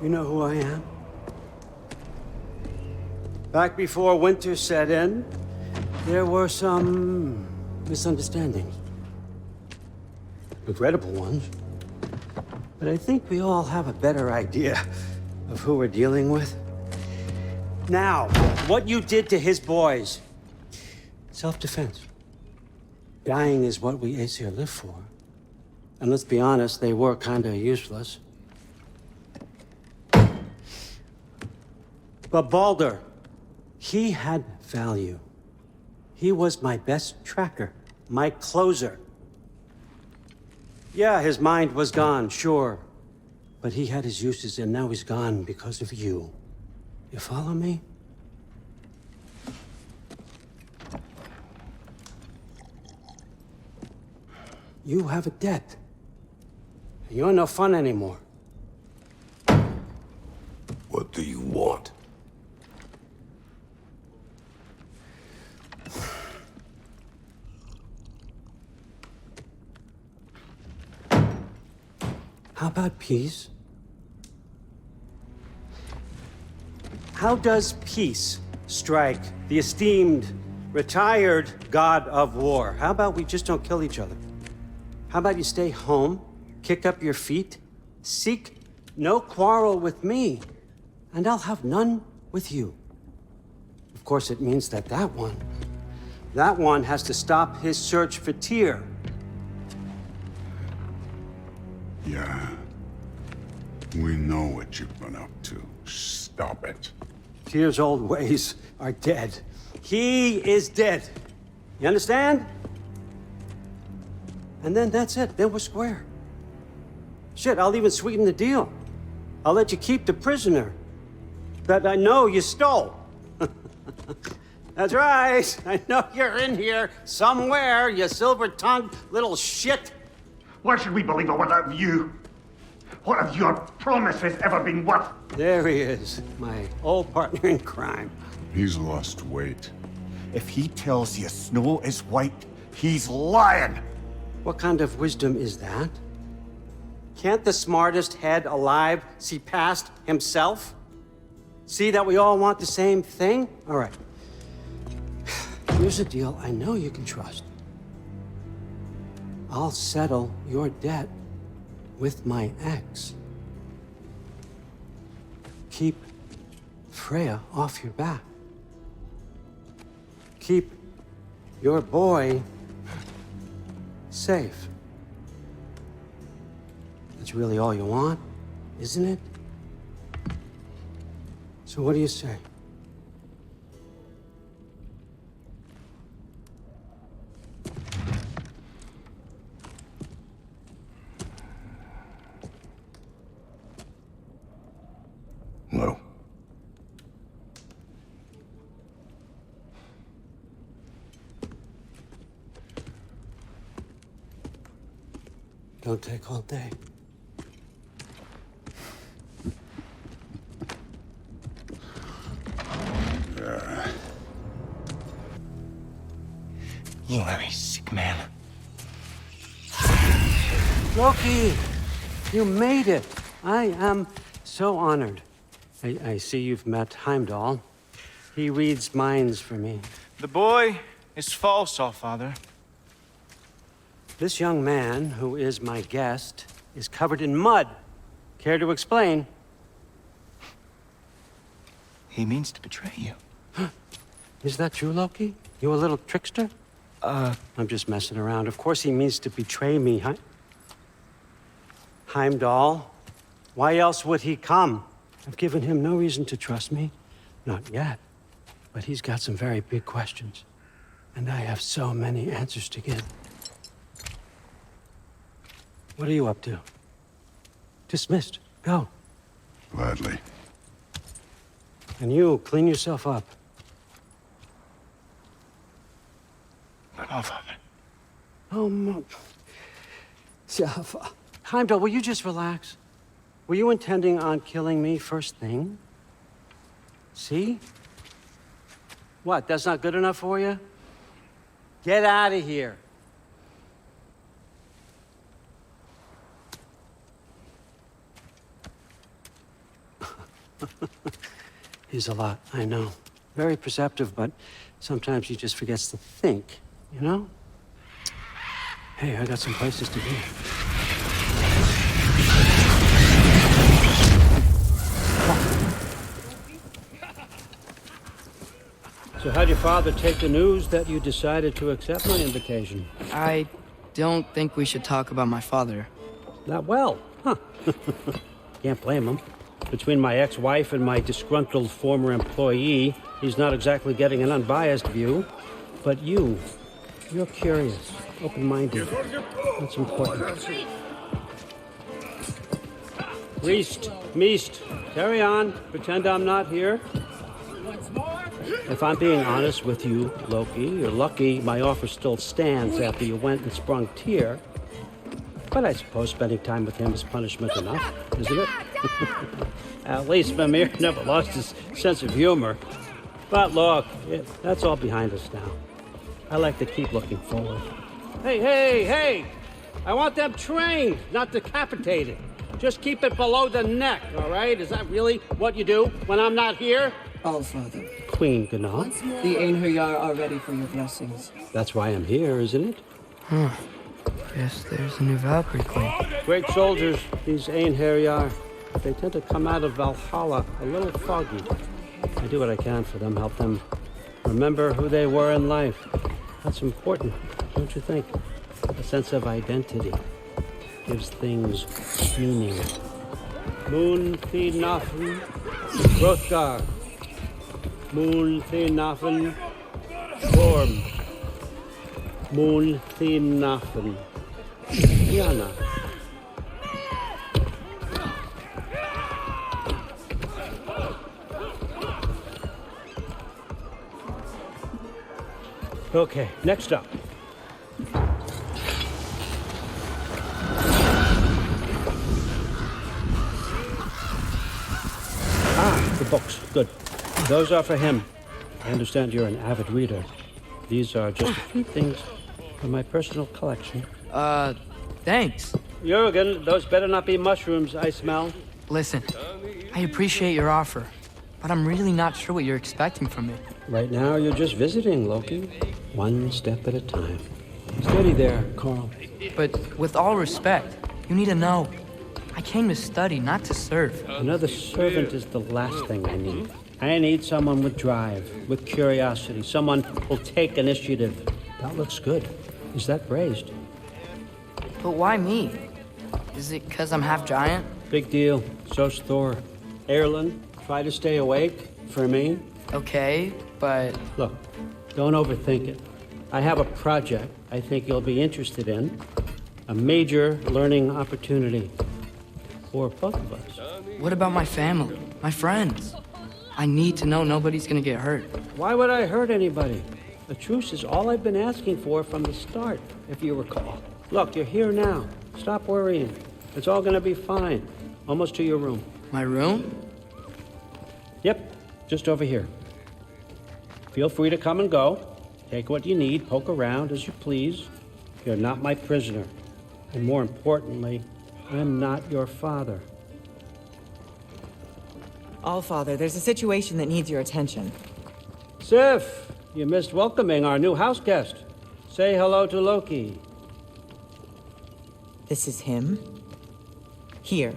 You know who I am? Back before winter set in, there were some misunderstandings. Regrettable ones. But I think we all have a better idea of who we're dealing with. Now, what you did to his boys. Self-defense. Dying is what we Aesir live for. And let's be honest, they were kinda useless. But Baldur, he had value. He was my best tracker, my closer. Yeah, his mind was gone, sure. But he had his uses, and now he's gone because of you. You follow me? You have a debt. You're no fun anymore. What do you want? How about peace? How does peace strike the esteemed, retired god of war? How about we just don't kill each other? How about you stay home, kick up your feet, seek no quarrel with me, and I'll have none with you. Of course, it means that that one has to stop his search for Tyr. Yeah. We know what you've been up to. Stop it. Tyr's old ways are dead. He is dead. You understand? And then that's it. Then we're square. Shit, I'll even sweeten the deal. I'll let you keep the prisoner that I know you stole. That's right. I know you're in here somewhere, you silver-tongued little shit. Why should we believe a word out of you? What have your promises ever been worth? There he is, my old partner in crime. He's lost weight. If he tells you snow is white, he's lying. What kind of wisdom is that? Can't the smartest head alive see past himself? See that we all want the same thing? All right. Here's a deal I know you can trust. I'll settle your debt with my ex. Keep Freya off your back. Keep your boy safe. That's really all you want, isn't it? So what do you say? No. Don't take all day. You are a sick man. Loki, you made it. I am so honored. I see you've met Heimdall. He reads minds for me. The boy is false, Allfather. This young man, who is my guest, is covered in mud. Care to explain? He means to betray you. Is that true, Loki? You a little trickster? I'm just messing around. Of course he means to betray me, Heimdall. Why else would he come? I've given him no reason to trust me. Not yet. But he's got some very big questions. And I have so many answers to give. What are you up to? Dismissed. Go. Gladly. And you, clean yourself up. But Allfather. Oh, no. Heimdall, will you just relax? Were you intending on killing me first thing? See? What, that's not good enough for you? Get out of here. He's a lot, I know. Very perceptive, but sometimes he just forgets to think, you know? Hey, I got some places to be. So how'd your father take the news that you decided to accept my invitation? I don't think we should talk about my father. Not well, huh? Can't blame him. Between my ex-wife and my disgruntled former employee, he's not exactly getting an unbiased view. But you're curious, open-minded. That's important. Priest, Meest, carry on. Pretend I'm not here. If I'm being honest with you, Loki, you're lucky my offer still stands after you went and sprung Tyr. But I suppose spending time with him is punishment enough, isn't it? At least Mimir never lost his sense of humor. But look, that's all behind us now. I like to keep looking forward. Hey! I want them trained, not decapitated. Just keep it below the neck, all right? Is that really what you do when I'm not here? Allfather, Queen Gná. the Einherjar are ready for your blessings. That's why I'm here, isn't it? Guess there's a new Valkyrie queen. Great soldiers, these Einherjar. They tend to come out of Valhalla a little foggy. I do what I can for them, help them remember who they were in life. That's important, don't you think? A sense of identity gives things meaning. Moon Thi Nafen, Hrothgar. Moon Thi Nafen, Storm. Moon Thi Nafen, Diana. Okay, next up. The books. Good. Those are for him. I understand you're an avid reader. These are just a few things from my personal collection. Thanks. Jurgen, those better not be mushrooms I smell. Listen, I appreciate your offer, but I'm really not sure what you're expecting from me. Right now, you're just visiting, Loki. One step at a time. Steady there, Carl. But with all respect, you need to know. I came to study, not to serve. Another servant is the last thing I need. I need someone with drive, with curiosity, someone who'll take initiative. That looks good. Is that praised? But why me? Is it because I'm half giant? Big deal. So's Thor. Erlen, try to stay awake for me. Okay, but... Look, don't overthink it. I have a project I think you'll be interested in. A major learning opportunity for both of us. what about my family, my friends? I need to know nobody's gonna get hurt. Why would I hurt anybody? A truce is all I've been asking for from the start, if you recall. Look, you're here now. Stop worrying. It's all gonna be fine. Almost to your room. My room? Yep, just over here. Feel free to come and go. Take what you need, poke around as you please. You're not my prisoner. And more importantly, I'm not your father. Allfather, there's a situation that needs your attention. Schiff, you missed welcoming our new house guest. Say hello to Loki. This is him. Here.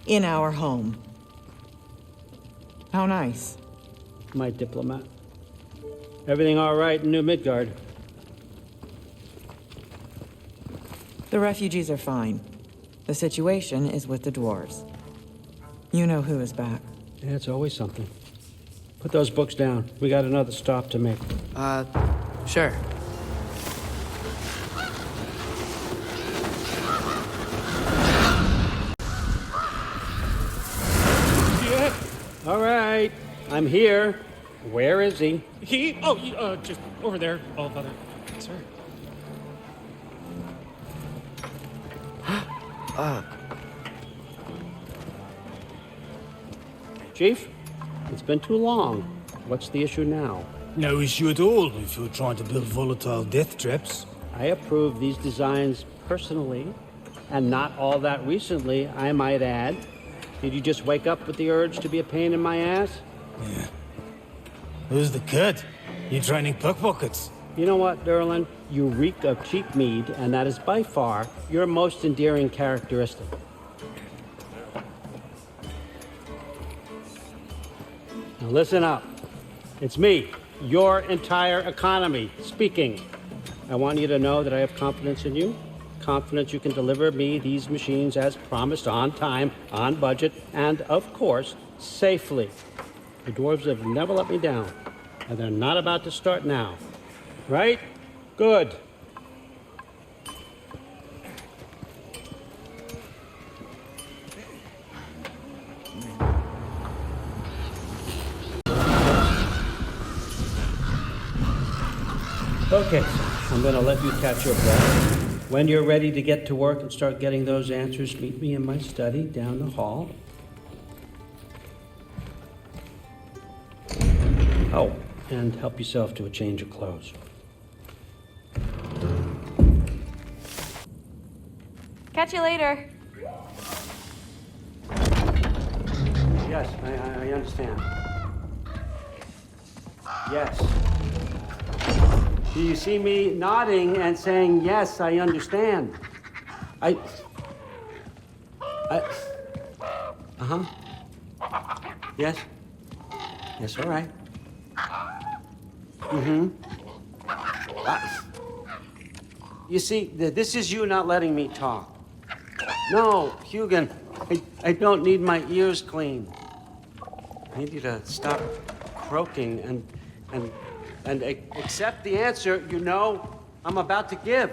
In our home. How nice. My diplomat. Everything all right in New Midgard? The refugees are fine. The situation is with the dwarves. You know who is back. Yeah, it's always something. Put those books down. We got another stop to make. Sure. All right, I'm here. Where is he? Just over there, Allfather. Sir. Chief, it's been too long. What's the issue now? No issue at all if you're trying to build volatile death traps. I approve these designs personally, and not all that recently, I might add. Did you just wake up with the urge to be a pain in my ass? Yeah. Who's the kid? You training pickpockets? You know what, Durlin? You reek of cheap mead, and that is by far your most endearing characteristic. Now listen up. It's me, your entire economy, speaking. I want you to know that I have confidence in you. Confidence you can deliver me these machines as promised, on time, on budget, and, of course, safely. The dwarves have never let me down, and they're not about to start now. Right? Good. Okay, so I'm gonna let you catch your breath. When you're ready to get to work and start getting those answers, meet me in my study down the hall. Oh, and help yourself to a change of clothes. Catch you later. Yes, I understand. Yes. Do you see me nodding and saying, yes, I understand? Uh-huh. Yes? Yes, all right. Mm-hmm. You see, this is you not letting me talk. No, Hugin, I don't need my ears cleaned. I need you to stop croaking and accept the answer you know I'm about to give.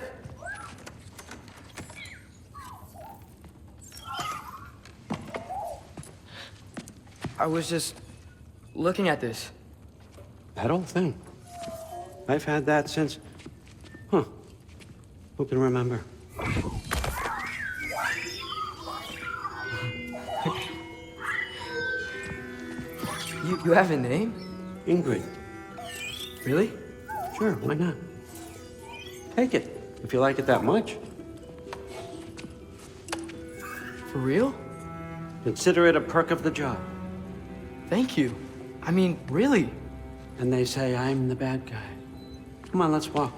I was just looking at this. That old thing. I've had that since... Huh. Who can remember? You have a name? Ingrid. Really? Sure, why not? Take it, if you like it that much. For real? Consider it a perk of the job. Thank you. I mean, really. And they say I'm the bad guy. Come on, let's walk.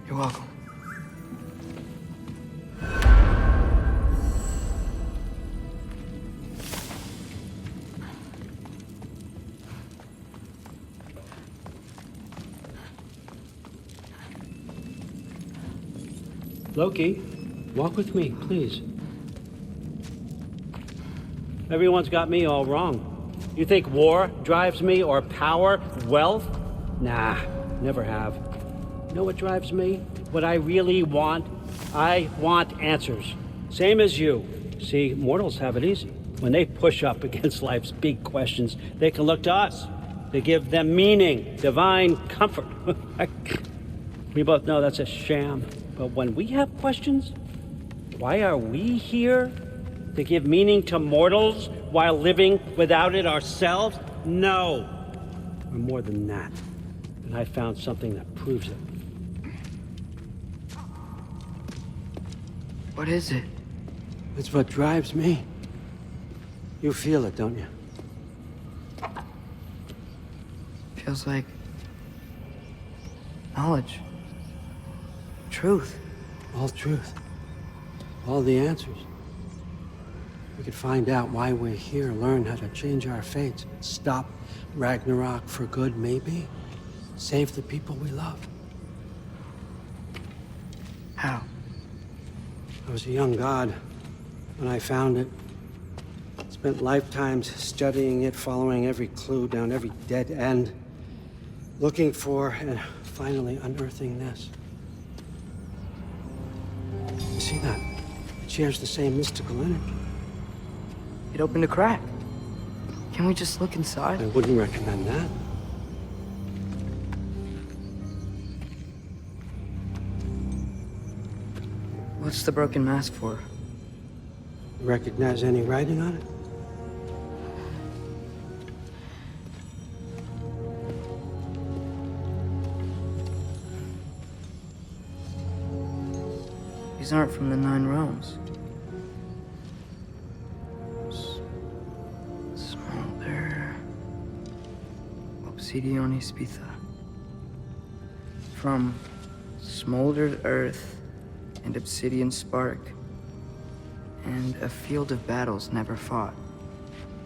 You're welcome. Loki, walk with me, please. Everyone's got me all wrong. You think war drives me, or power, wealth? Nah, never have. You know what drives me? What I really want? I want answers. Same as you. See, mortals have it easy. When they push up against life's big questions, they can look to us. They give them meaning, divine comfort. We both know that's a sham. But when we have questions, why are we here? To give meaning to mortals while living without it ourselves? No. We're more than that. And I found something that proves it. What is it? It's what drives me. You feel it, don't you? Feels like knowledge. Truth. All truth. All the answers. We could find out why we're here, learn how to change our fates, stop Ragnarok for good, maybe. Save the people we love. How? I was a young god when I found it. Spent lifetimes studying it, following every clue down every dead end, looking for and finally unearthing this. You see that? It shares the same mystical energy. It opened a crack. Can we just look inside? I wouldn't recommend that. What's the broken mask for? Recognize any writing on it? These aren't from the Nine Realms. Smolder. Obsidione Spitha. From smoldered earth and obsidian spark, and a field of battles never fought.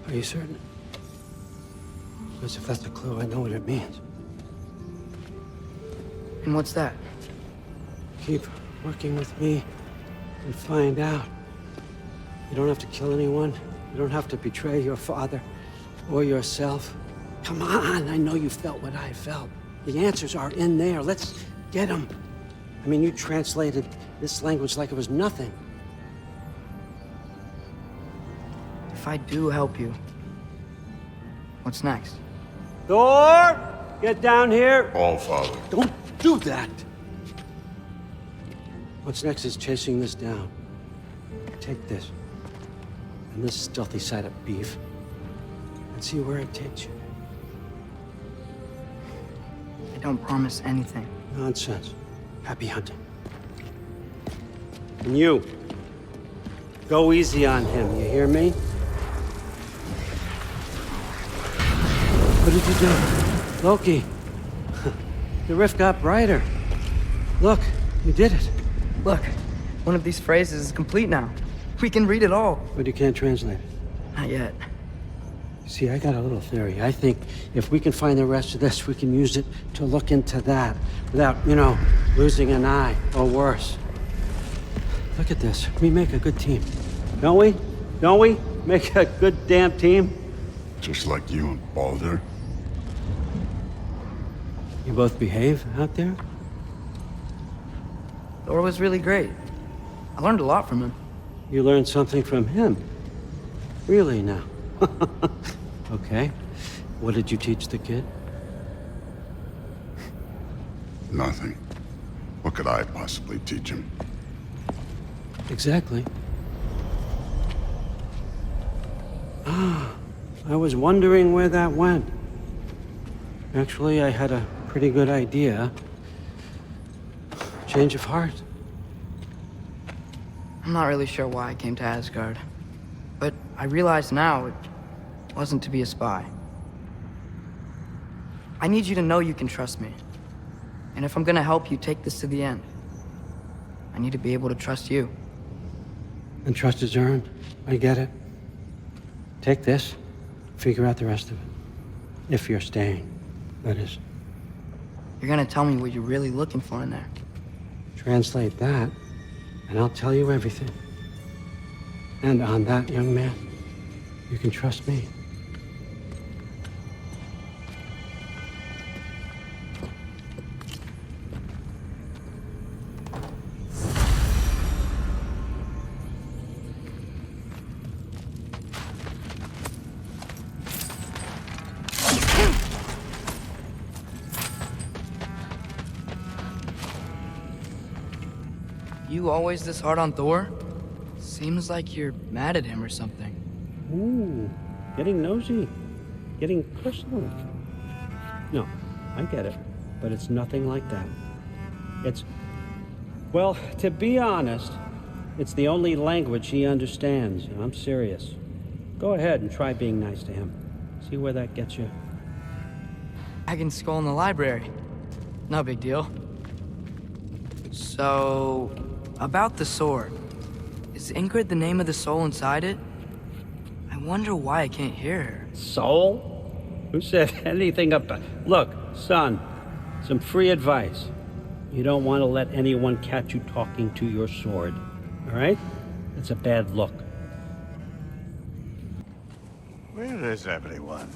Are you certain? Because if that's a clue, I know what it means. And what's that? Keep working with me and find out. You don't have to kill anyone. You don't have to betray your father or yourself. Come on, I know you felt what I felt. The answers are in there. Let's get them. I mean, you translated this language like it was nothing. If I do help you, what's next? Thor! Get down here! Allfather. Don't do that! What's next is chasing this down. Take this, and this stealthy side of beef, and see where it takes you. I don't promise anything. Nonsense. Happy hunting. And you, go easy on him, you hear me? What did you do? Loki. The rift got brighter. Look, you did it. Look, one of these phrases is complete now. We can read it all. But you can't translate it. Not yet. See, I got a little theory. I think if we can find the rest of this, we can use it to look into that without, losing an eye or worse. Look at this. We make a good team. Don't we? Don't we? Make a good damn team? Just like you and Baldur. You both behave out there? Thor was really great. I learned a lot from him. You learned something from him? Really now? Okay. What did you teach the kid? Nothing. What could I possibly teach him? Exactly. I was wondering where that went. Actually, I had a pretty good idea. Change of heart. I'm not really sure why I came to Asgard. But I realize now it wasn't to be a spy. I need you to know you can trust me. And if I'm gonna help you take this to the end, I need to be able to trust you. And trust is earned. I get it. Take this. Figure out the rest of it. If you're staying, that is. You're gonna tell me what you're really looking for in there. Translate that, and I'll tell you everything. And on that, young man, you can trust me. You always this hard on Thor? Seems like you're mad at him or something. Ooh, getting nosy. Getting personal. No, I get it. But it's nothing like that. Well, to be honest, it's the only language he understands. I'm serious. Go ahead and try being nice to him. See where that gets you. I can skull in the library. No big deal. So, about the sword. Is Ingrid the name of the soul inside it? I wonder why I can't hear her. Soul? Who said anything about... Look, son, some free advice. You don't want to let anyone catch you talking to your sword, all right? It's a bad look. Where is everyone?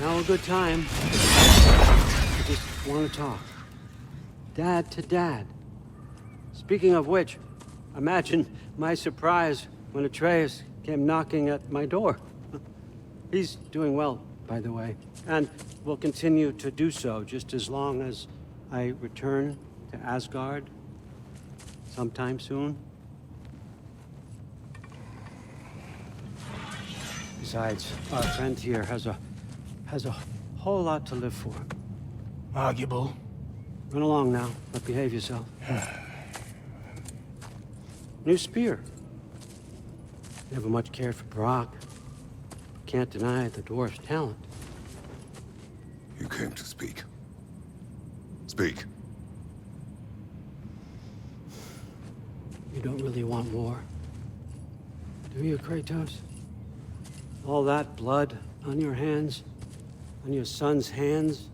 Now a good time. I just want to talk. Dad to dad. Speaking of which, imagine my surprise when Atreus came knocking at my door. He's doing well, by the way, and will continue to do so just as long as I return to Asgard sometime soon. Besides, our friend here has a Whole lot to live for. Arguable. Run along now, but behave yourself. New spear. Never much cared for Brock. Can't deny the dwarf's talent. You came to speak. Speak. You don't really want war, do you, Kratos? All that blood on your hands, on your son's hands?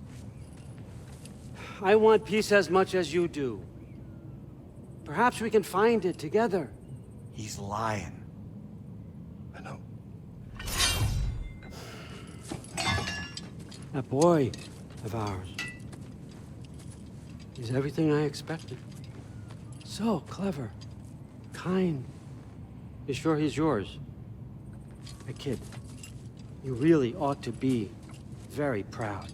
I want peace as much as you do. Perhaps we can find it together. He's lying. I know. That boy of ours. He's everything I expected. So clever. Kind. You sure he's yours? A kid. You really ought to be very proud.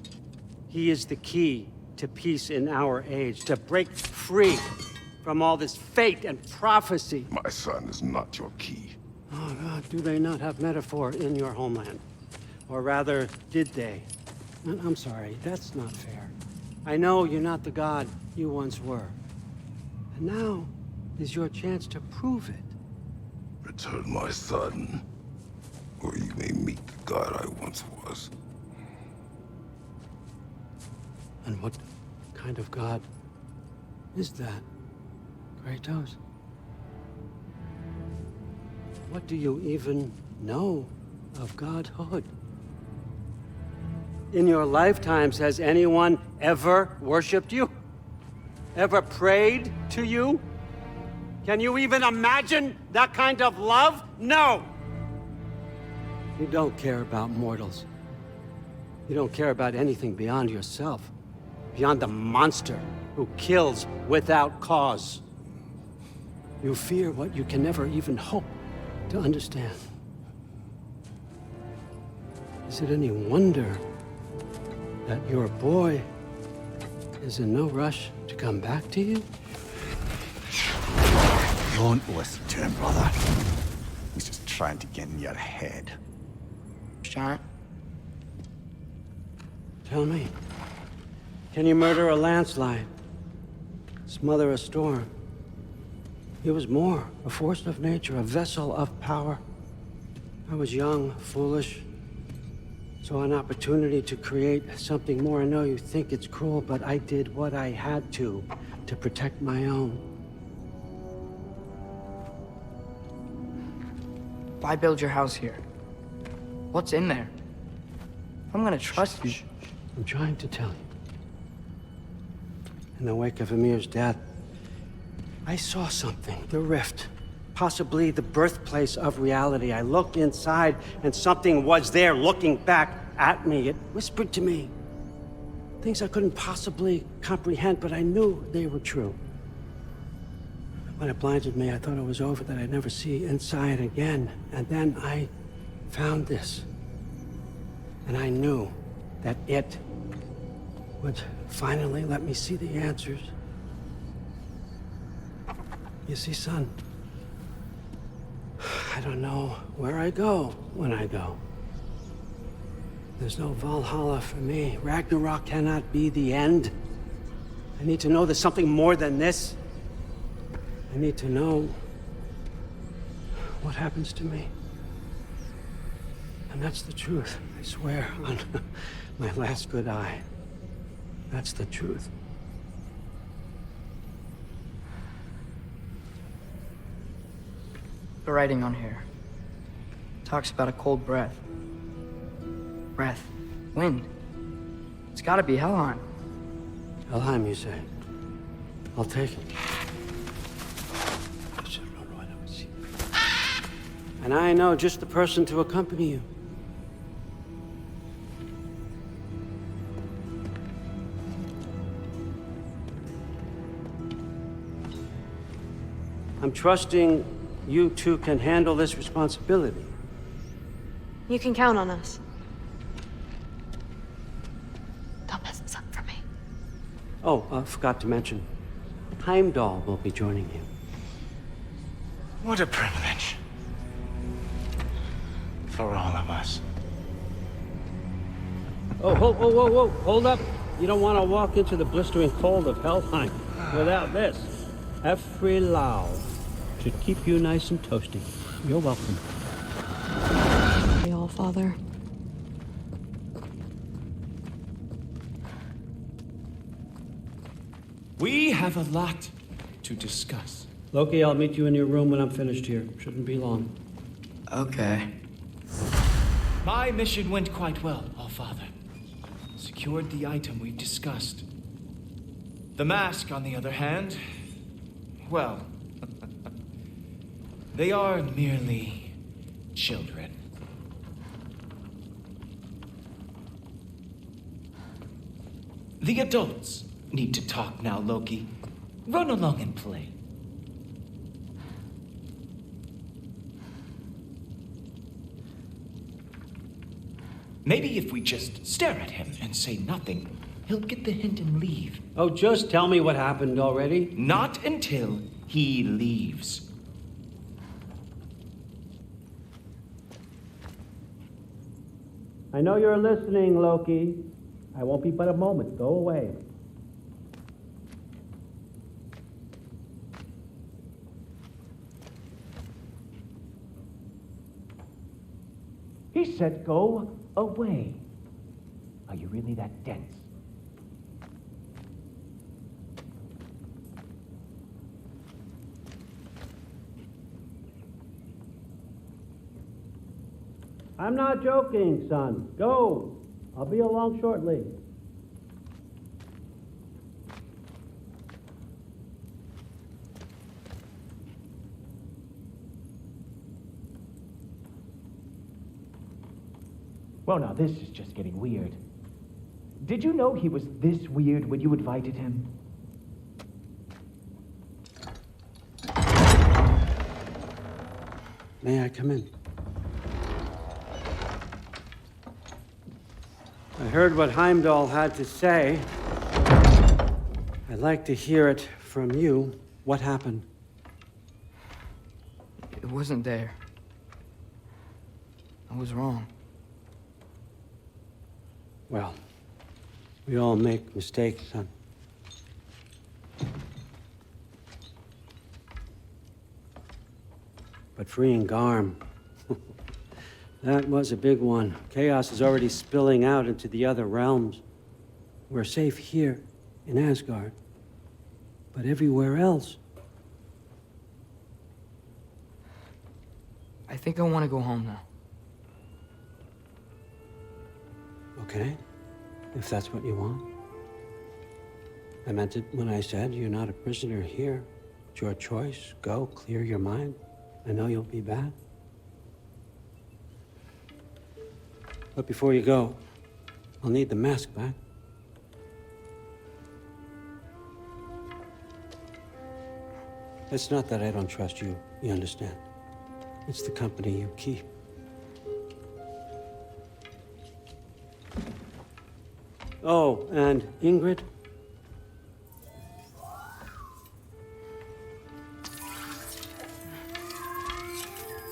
He is the key to peace in our age, to break free from all this fate and prophecy. My son is not your key. Oh, God, do they not have metaphor in your homeland? Or rather, did they? I'm sorry, that's not fair. I know you're not the god you once were. And now is your chance to prove it. Return my son, or you may meet the god I once was. And what kind of god is that, Kratos? What do you even know of godhood? In your lifetimes, has anyone ever worshipped you? Ever prayed to you? Can you even imagine that kind of love? No! You don't care about mortals. You don't care about anything beyond yourself. Beyond the monster who kills without cause. You fear what you can never even hope to understand. Is it any wonder that your boy is in no rush to come back to you? Don't listen to him, brother. He's just trying to get in your head. Sean? Tell me, can you murder a landslide? Smother a storm? He was more, a force of nature, a vessel of power. I was young, foolish, saw an opportunity to create something more. I know you think it's cruel, but I did what I had to protect my own. Why build your house here? What's in there? I'm gonna trust you. I'm trying to tell you. In the wake of Ymir's death, I saw something, the rift, possibly the birthplace of reality. I looked inside, and something was there looking back at me. It whispered to me things I couldn't possibly comprehend, but I knew they were true. When it blinded me, I thought it was over, that I'd never see inside again. And then I found this. And I knew that it would finally let me see the answers. You see, son, I don't know where I go when I go. There's no Valhalla for me. Ragnarok cannot be the end. I need to know there's something more than this. I need to know what happens to me. And that's the truth, I swear, on my last good eye. That's the truth. The writing on here talks about a cold breath. Breath. Wind. It's gotta be Helheim. Helheim, you say? I'll take it. And I know just the person to accompany you. I'm trusting you two can handle this responsibility. You can count on us. Don't mess this up for me. Oh, forgot to mention, Heimdall will be joining you. What a privilege. For all of us. Oh, whoa, whoa, whoa, whoa, hold up. You don't want to walk into the blistering cold of Helheim without this. Every Lau should keep you nice and toasty. You're welcome. The Allfather. We have a lot to discuss. Loki, I'll meet you in your room when I'm finished here. Shouldn't be long. Okay. My mission went quite well, Allfather. Secured the item we've discussed. The mask, on the other hand, well, they are merely children. The adults need to talk now, Loki. Run along and play. Maybe if we just stare at him and say nothing, he'll get the hint and leave. Oh, just tell me what happened already. Not until he leaves. I know you're listening, Loki. I won't be but a moment. Go away. He said go away. Are you really that dense? I'm not joking, son. Go. I'll be along shortly. Well, now this is just getting weird. Did you know he was this weird when you invited him? May I come in? I heard what Heimdall had to say. I'd like to hear it from you. What happened? It wasn't there. I was wrong. Well, we all make mistakes, son. But freeing Garm, that was a big one. Chaos is already spilling out into the other realms. We're safe here in Asgard, but everywhere else. I think I want to go home now. Okay, if that's what you want. I meant it when I said you're not a prisoner here. It's your choice. Go, clear your mind. I know you'll be back. But before you go, I'll need the mask back. It's not that I don't trust you, you understand? It's the company you keep. Oh, and Ingrid?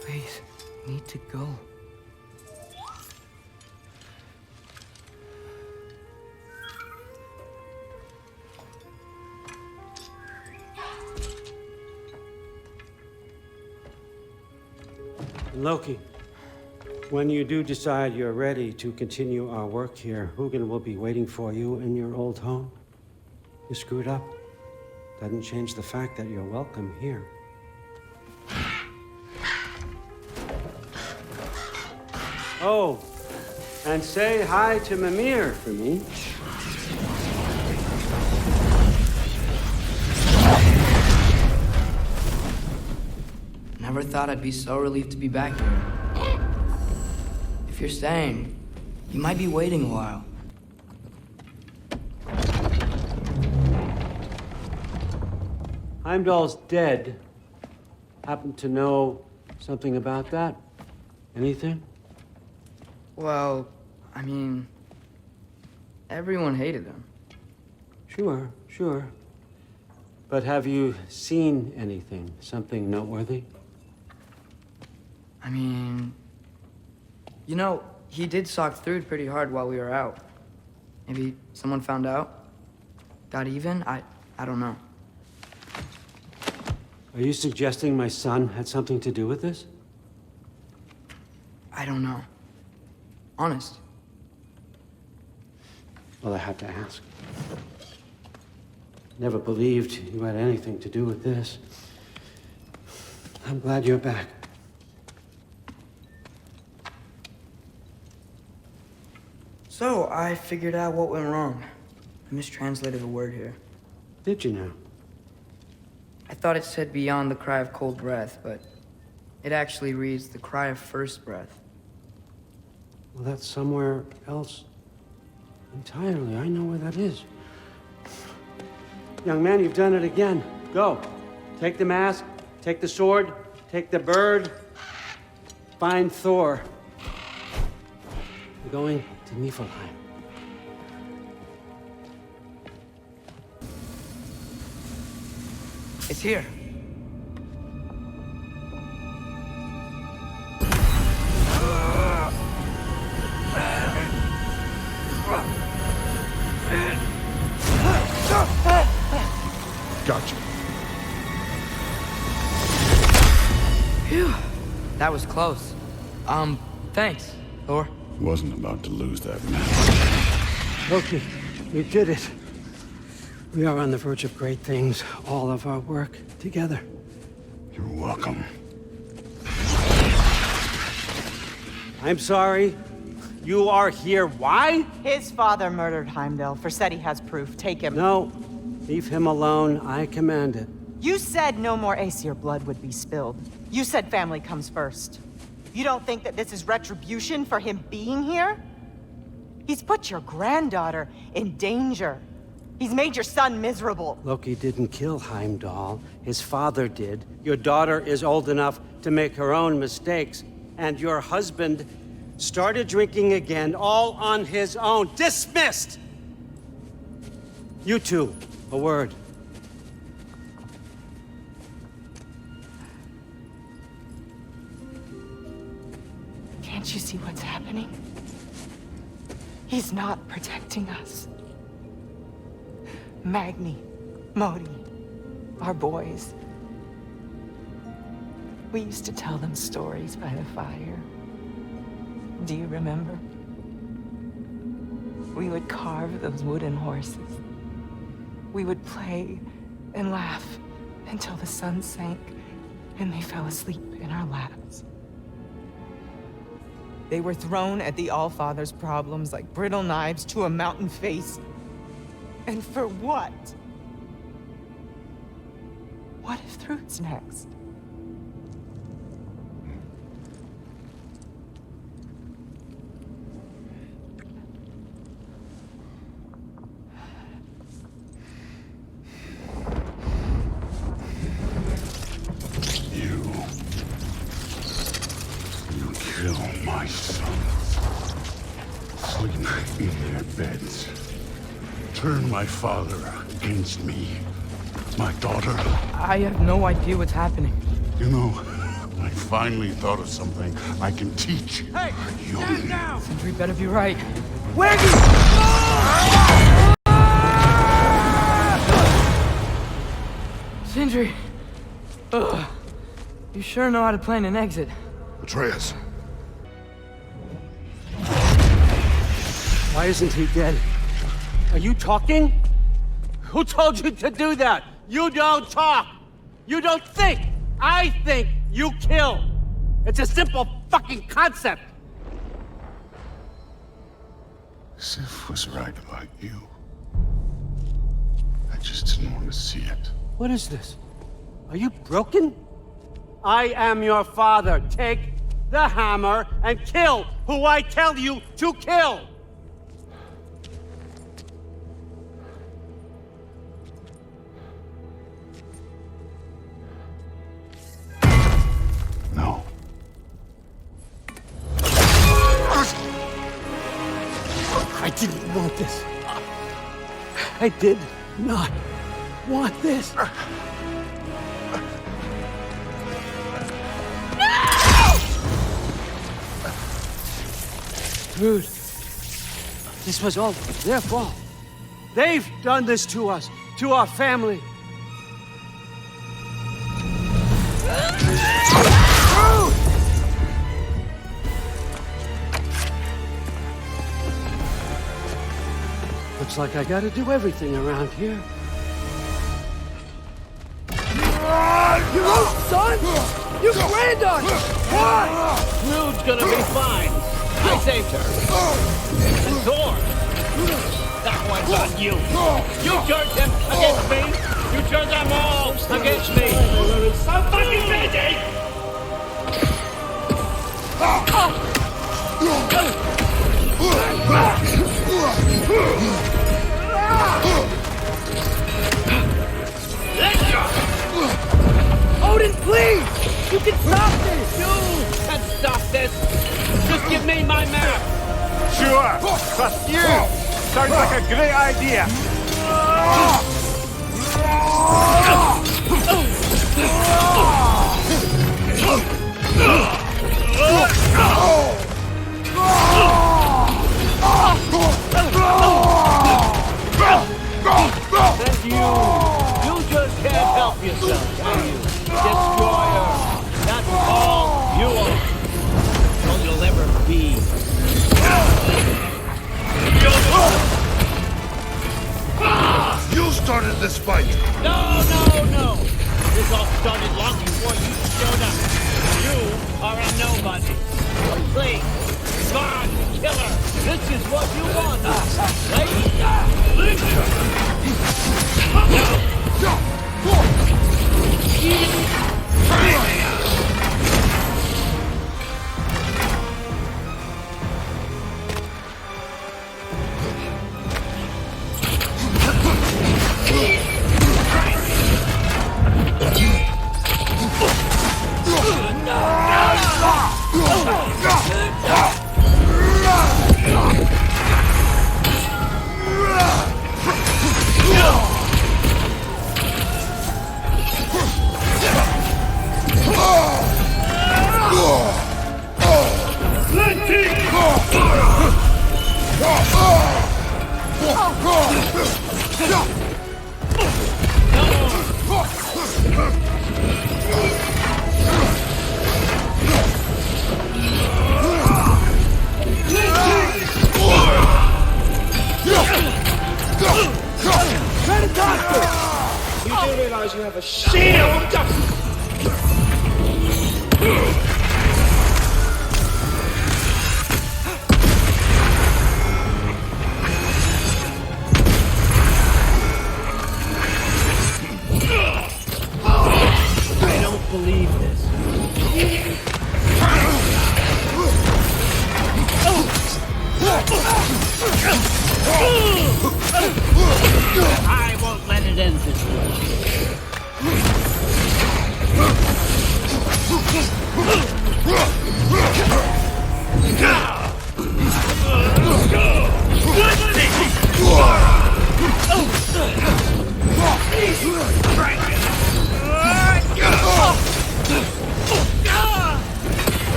Please, I need to go. Loki, when you do decide you're ready to continue our work here, Hugin will be waiting for you in your old home. You screwed up. Doesn't change the fact that you're welcome here. Oh, and say hi to Mimir for me. Never thought I'd be so relieved to be back here. If you're staying, you might be waiting a while. Heimdall's dead. Happen to know something about that? Anything? Well, I mean, everyone hated him. Sure, sure. But have you seen anything? Something noteworthy? I mean, you know, he did sock through pretty hard while we were out. Maybe someone found out? Got even? I don't know. Are you suggesting my son had something to do with this? I don't know. Honest. Well, I had to ask. Never believed you had anything to do with this. I'm glad you're back. So, I figured out what went wrong. I mistranslated a word here. Did you now? I thought it said beyond the cry of cold breath, but it actually reads the cry of first breath. Well, that's somewhere else entirely. I know where that is. Young man, you've done it again. Go. Take the mask, take the sword, take the bird. Find Thor. We're going to Niflheim. It's here. Gotcha. Phew. That was close. Thanks, Thor. Wasn't about to lose that match. Loki, you did it. We are on the verge of great things. All of our work together. You're welcome. I'm sorry. You are here. Why? His father murdered Heimdall. Forseti has proof. Take him. No. Leave him alone. I command it. You said no more Aesir blood would be spilled. You said family comes first. You don't think that this is retribution for him being here? He's put your granddaughter in danger. He's made your son miserable. Loki didn't kill Heimdall. His father did. Your daughter is old enough to make her own mistakes. And your husband started drinking again, all on his own. Dismissed! You two, a word. Can't you see what's happening? He's not protecting us. Magni, Modi, our boys. We used to tell them stories by the fire. Do you remember? We would carve those wooden horses. We would play and laugh until the sun sank and they fell asleep in our laps. They were thrown at the Allfather's problems like brittle knives to a mountain face. And for what? What if Thrud's next? You kill my sons. Sleep in their beds. Turn my father against me. My daughter. I have no idea what's happening. You know, I finally thought of something I can teach. Hey, stand down! Sindri better be right. Where do Sindri! Ugh. You sure know how to plan an exit. Atreus. Why isn't he dead? Are you talking? Who told you to do that? You don't talk. You don't think. I think. You kill. It's a simple fucking concept. Sif was right about you. I just didn't want to see it. What is this? Are you broken? I am your father. Take the hammer and kill who I tell you to kill. No. I didn't want this. I did not want this. Dude. This was all their fault. They've done this to us, to our family. Looks like I gotta do everything around here. Your own son? You granddaughter! Why? Rude's gonna be fine. I saved her. And Thor! That one's on you. You turned him against me. You turned them all against me. I'm fucking busy! Odin, please! You can stop this! You can stop this! Just give me my map! Sure! Trust you! Sounds like a great idea! And you just can't help yourself, can you? Destroyer! That's all you are! All you'll ever be. You started this fight! No! This all started long before you showed up. You are a nobody. A slave. God, killer. This is what you want, right? You do realize you have a shield? I don't believe this. I won't let it end this way.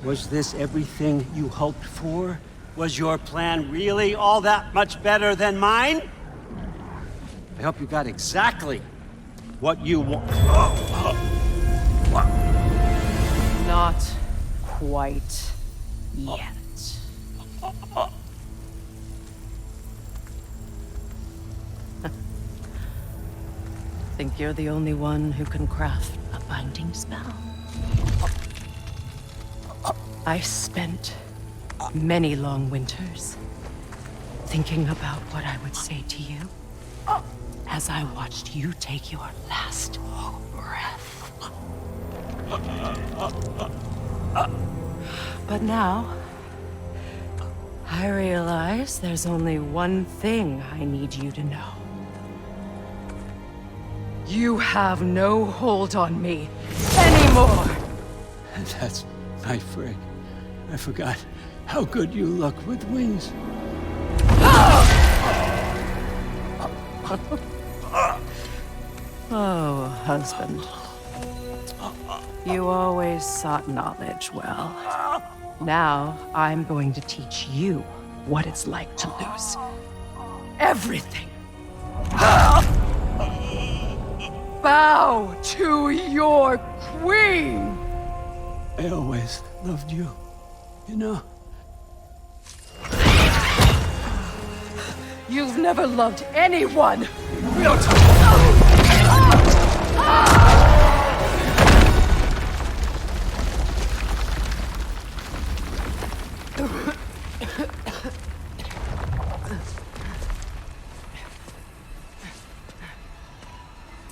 Was this everything you hoped for? Was your plan really all that much better than mine? I hope you got exactly what you want. Not quite yet. Think you're the only one who can craft a binding spell? I spent many long winters thinking about what I would say to you as I watched you take your last breath. But now, I realize there's only one thing I need you to know. You have no hold on me anymore! That's my frig. I forgot how good you look with wings. husband. You always sought knowledge well. Now, I'm going to teach you what it's like to lose everything. Bow to your queen! I always loved you, you know. You've never loved anyone!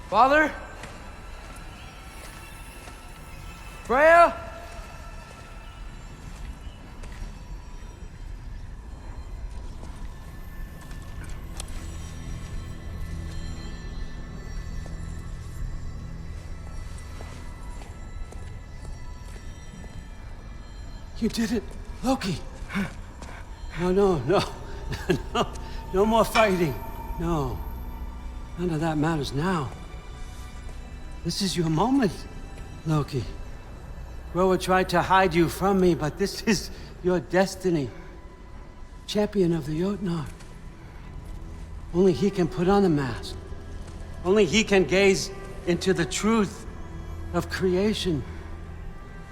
Father? Freya? You did it, Loki. No. No more fighting. No. None of that matters now. This is your moment, Loki. Groa tried to hide you from me, but this is your destiny. Champion of the Jotnar. Only he can put on the mask. Only he can gaze into the truth of creation.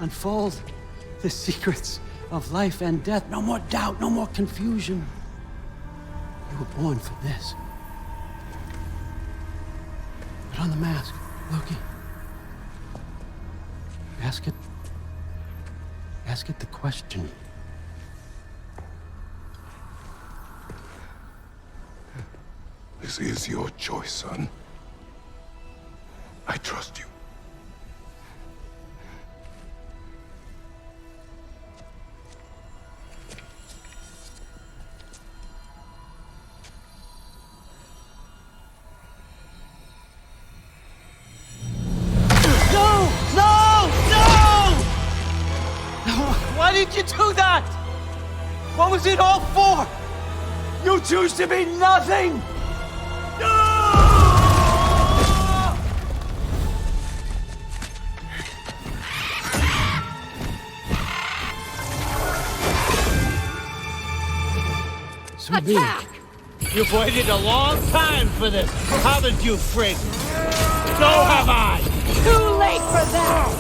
Unfold the secrets of life and death. No more doubt, no more confusion. You were born for this. Put on the mask, Loki. Ask it the question. This is your choice, son. I trust you. Why did you do that? What was it all for? You choose to be nothing! So Attack! You've waited a long time for this, haven't you, Frigg? So have I! Too late for that!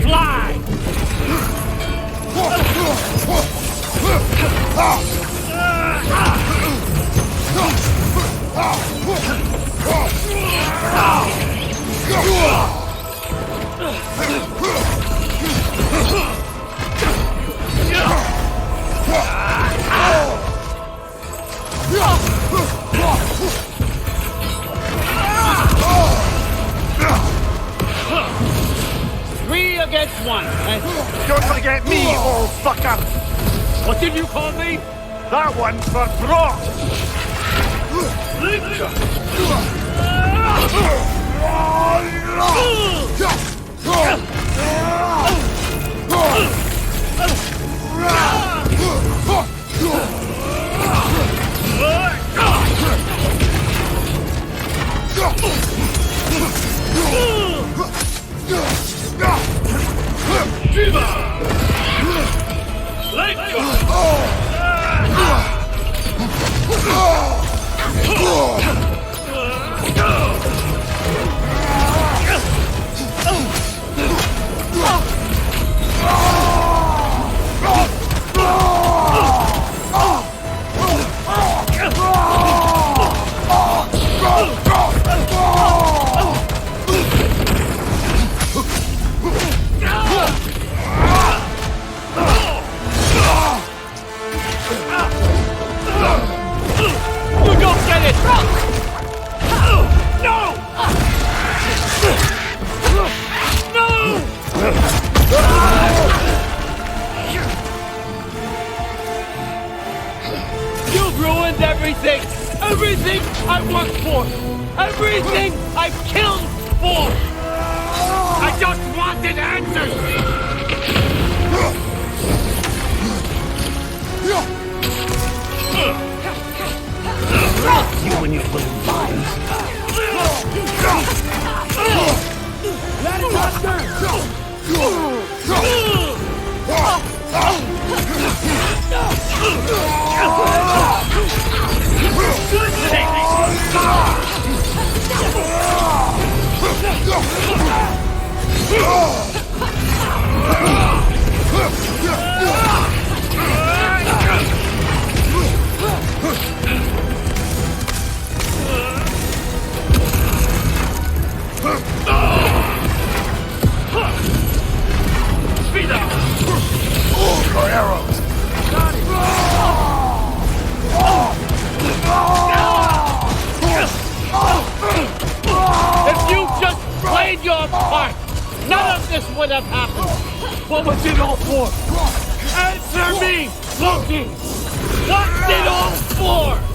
Fly! Three against one. Don't forget me, old fucker! What did you call me? That one's for Brock! Everything! Everything I worked for! Everything I've killed for! I just wanted answers! when you put in vines. Let it Your arrows! If you just played your part, none of this would have happened. What was it all for? Answer me, Loki! What's it all for?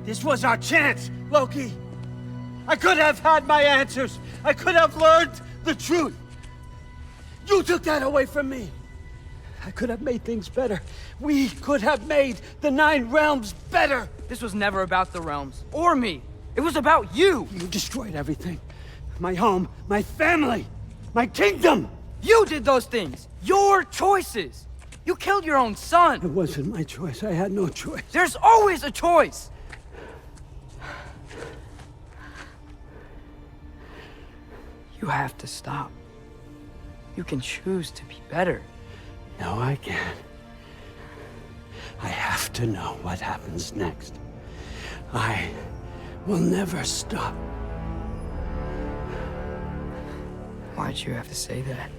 This was our chance, Loki. I could have had my answers. I could have learned the truth. You took that away from me. I could have made things better. We could have made the 9 realms better. This was never about the realms, or me. It was about you. You destroyed everything. My home, my family, my kingdom. You did those things. Your choices. You killed your own son. It wasn't my choice. I had no choice. There's always a choice. You have to stop. You can choose to be better. No, I can't. I have to know what happens next. I will never stop. Why'd you have to say that?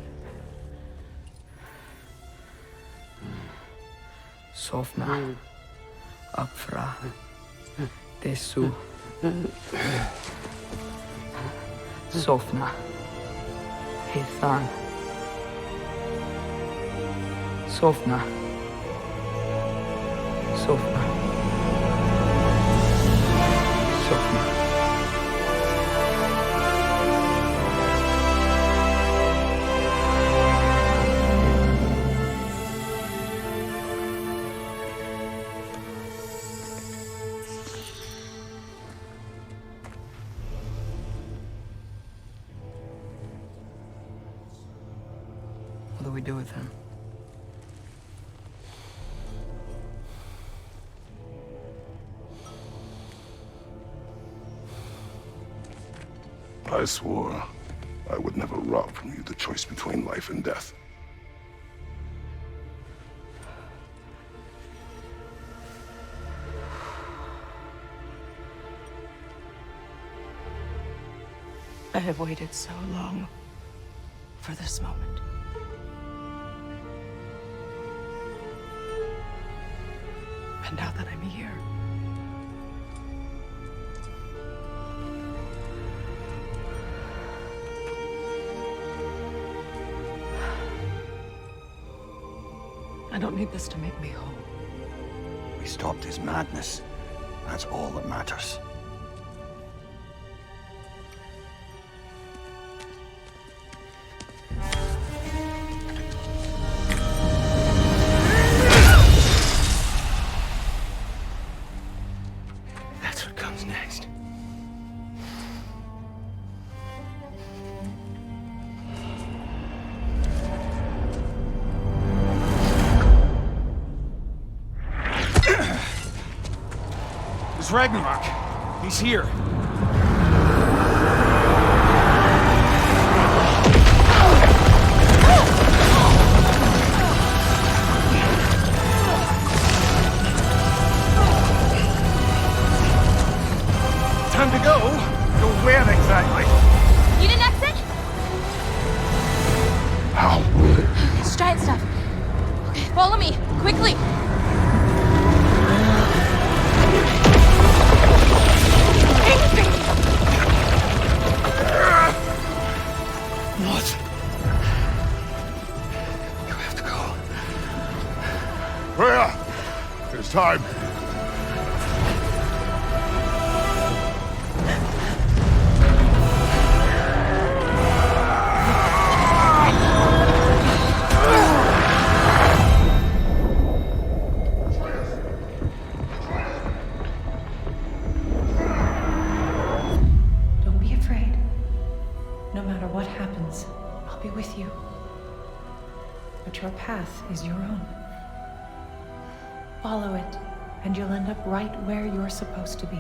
Sofna. Apfra. Desu. Sofna. Hithan. Sofna. Sofna. Sofna. What do we do with him? I swore I would never rob from you the choice between life and death. I have waited so long for this moment. And now that I'm here, I don't need this to make me whole. We stopped his madness. That's all that matters. That's what comes next. It's Ragnarok. He's here. Time to go? Go where exactly? You didn't exit? How? It's giant stuff. Okay, follow me, quickly. What? You have to go. Freya! It's time. Don't be afraid. No matter what happens, I'll be with you. But your path is your own. Follow it, and you'll end up right where you're supposed to be.